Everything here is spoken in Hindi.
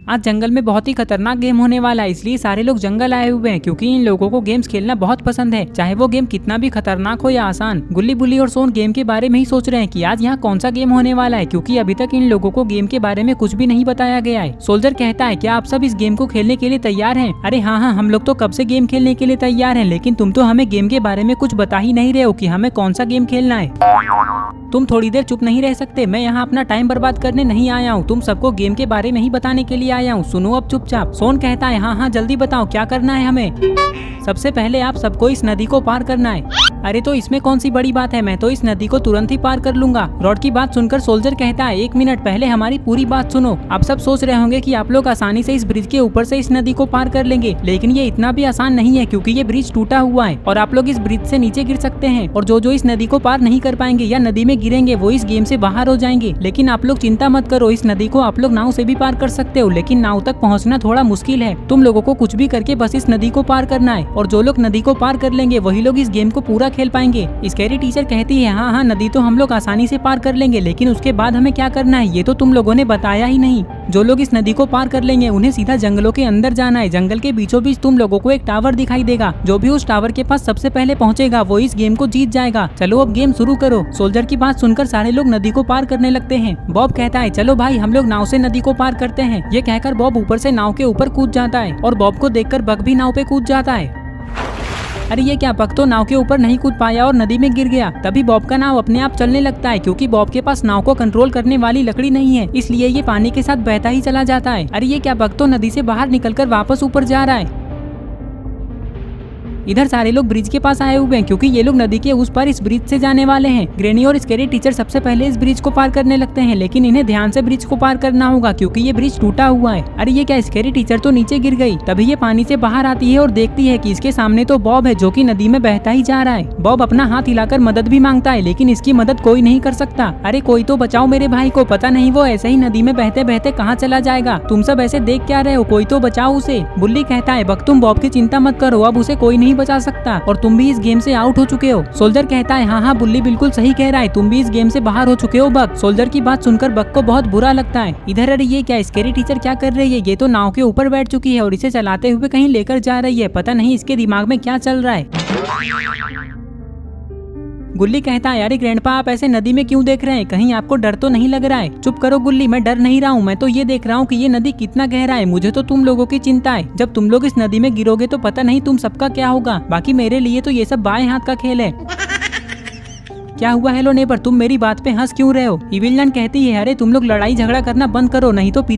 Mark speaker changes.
Speaker 1: आज जंगल में बहुत ही खतरनाक गेम होने वाला है, इसलिए सारे लोग जंगल आए हुए हैं क्योंकि इन लोगों को गेम्स खेलना बहुत पसंद है, चाहे वो गेम कितना भी खतरनाक हो या आसान। गुल्ली बुल्ली और सोन गेम के बारे में ही सोच रहे हैं कि आज यहाँ कौन सा गेम होने वाला है, क्योंकि अभी तक इन लोगों को गेम के बारे में कुछ भी नहीं बताया गया है। सोल्जर कहता है क्या आप सब इस गेम को खेलने के लिए तैयार हैं? अरे हाँ, हम लोग तो कब से गेम खेलने के लिए तैयार हैं, लेकिन तुम तो हमें गेम के बारे में कुछ बता ही नहीं रहे हो कि हमें कौन सा गेम खेलना है। तुम थोड़ी देर चुप नहीं रह सकते? मैं यहाँ अपना टाइम बर्बाद करने नहीं आया हूँ, तुम सबको गेम के बारे में ही बताने के लिए आया हूँ। सुनो अब चुपचाप। सोन कहता है हाँ जल्दी बताओ क्या करना है हमें। सबसे पहले आप सबको इस नदी को पार करना है। अरे तो इसमें कौन सी बड़ी बात है, मैं तो इस नदी को तुरंत ही पार कर लूंगा। रॉड की बात सुनकर सोल्जर कहता है एक मिनट, पहले हमारी पूरी बात सुनो। आप सब सोच रहे होंगे कि आप लोग आसानी से इस ब्रिज के ऊपर से इस नदी को पार कर लेंगे, लेकिन ये इतना भी आसान नहीं है क्योंकि ये ब्रिज टूटा हुआ है और आप लोग इस ब्रिज से नीचे गिर सकते हैं। और जो इस नदी को पार नहीं कर पाएंगे या नदी में गिरेंगे वो इस गेम से बाहर हो जाएंगे। लेकिन आप लोग चिंता मत करो, इस नदी को आप लोग नाव से भी पार कर सकते हो, लेकिन नाव तक पहुँचना थोड़ा मुश्किल है। तुम लोगों को कुछ भी करके बस इस नदी को पार करना है, और जो लोग नदी को पार कर लेंगे वही लोग इस गेम को पूरा खेल पाएंगे। स्कैरी टीचर कहती है हाँ नदी तो हम लोग आसानी से पार कर लेंगे, लेकिन उसके बाद हमें क्या करना है ये तो तुम लोगों ने बताया ही नहीं। जो लोग इस नदी को पार कर लेंगे उन्हें सीधा जंगलों के अंदर जाना है। जंगल के बीचों बीच तुम लोगों को एक टावर दिखाई देगा, जो भी उस टावर के पास सबसे पहले पहुंचेगा वो इस गेम को जीत जाएगा। चलो अब गेम शुरू करो। सोल्जर की बात सुनकर सारे लोग नदी को पार करने लगते हैं। बॉब कहता है चलो भाई हम लोग नाव से नदी को पार करते हैं। ये कहकर बॉब ऊपर से नाव के ऊपर कूद जाता है और बॉब को देखकर बग भी नाव पे कूद जाता है। अरे ये क्या, बग तो नाव के ऊपर नहीं कूद पाया और नदी में गिर गया। तभी बॉब का नाव अपने आप चलने लगता है क्योंकि बॉब के पास नाव को कंट्रोल करने वाली लकड़ी नहीं है, इसलिए ये पानी के साथ बहता ही चला जाता है। अरे ये क्या, बग तो नदी से बाहर निकलकर वापस ऊपर जा रहा है। इधर सारे लोग ब्रिज के पास आए हुए हैं क्योंकि ये लोग नदी के उस पार इस ब्रिज से जाने वाले हैं। ग्रैनी और स्कैरी टीचर सबसे पहले इस ब्रिज को पार करने लगते हैं, लेकिन इन्हें ध्यान से ब्रिज को पार करना होगा क्योंकि ये ब्रिज टूटा हुआ है। अरे ये क्या, स्कैरी टीचर तो नीचे गिर गई। तभी ये पानी से बाहर आती है और देखती है कि इसके सामने तो बॉब है जो कि नदी में बहता ही जा रहा है। बॉब अपना हाथ हिलाकर मदद भी मांगता है, लेकिन इसकी मदद कोई नहीं कर सकता। अरे कोई तो बचाओ मेरे भाई को, पता नहीं वो ऐसे ही नदी में बहते बहते कहाँ चला जाएगा। तुम सब ऐसे देख क्या रहे हो, कोई तो बचाओ उसे। बुल्ली कहता है बग तुम बॉब की चिंता मत करो, अब उसे कोई नहीं बचा सकता और तुम भी इस गेम से आउट हो चुके हो। सोल्जर कहता है हाँ बुल्ली बिल्कुल सही कह रहा है, तुम भी इस गेम से बाहर हो चुके हो बग। सोल्जर की बात सुनकर बग को बहुत बुरा लगता है। इधर अरे ये क्या, स्कैरी टीचर क्या कर रही है? ये तो नाव के ऊपर बैठ चुकी है और इसे चलाते हुए कहीं लेकर जा रही है। पता नहीं इसके दिमाग में क्या चल रहा है। गुल्ली कहता है अरे ग्रैंडपा आप ऐसे नदी में क्यों देख रहे हैं, कहीं आपको डर तो नहीं लग रहा है? चुप करो गुल्ली, मैं डर नहीं रहा हूँ, मैं तो ये देख रहा हूँ कि ये नदी कितना गहरा है। मुझे तो तुम लोगों की चिंता है, जब तुम लोग इस नदी में गिरोगे तो पता नहीं तुम सबका क्या होगा। बाकी मेरे लिए तो ये सब बाएं हाथ का खेल है। क्या हुआ हेलो नेबर, तुम मेरी बात पे हंस क्यों रहे हो? इविल कहती है अरे तुम लोग लड़ाई झगड़ा करना बंद करो, नहीं तो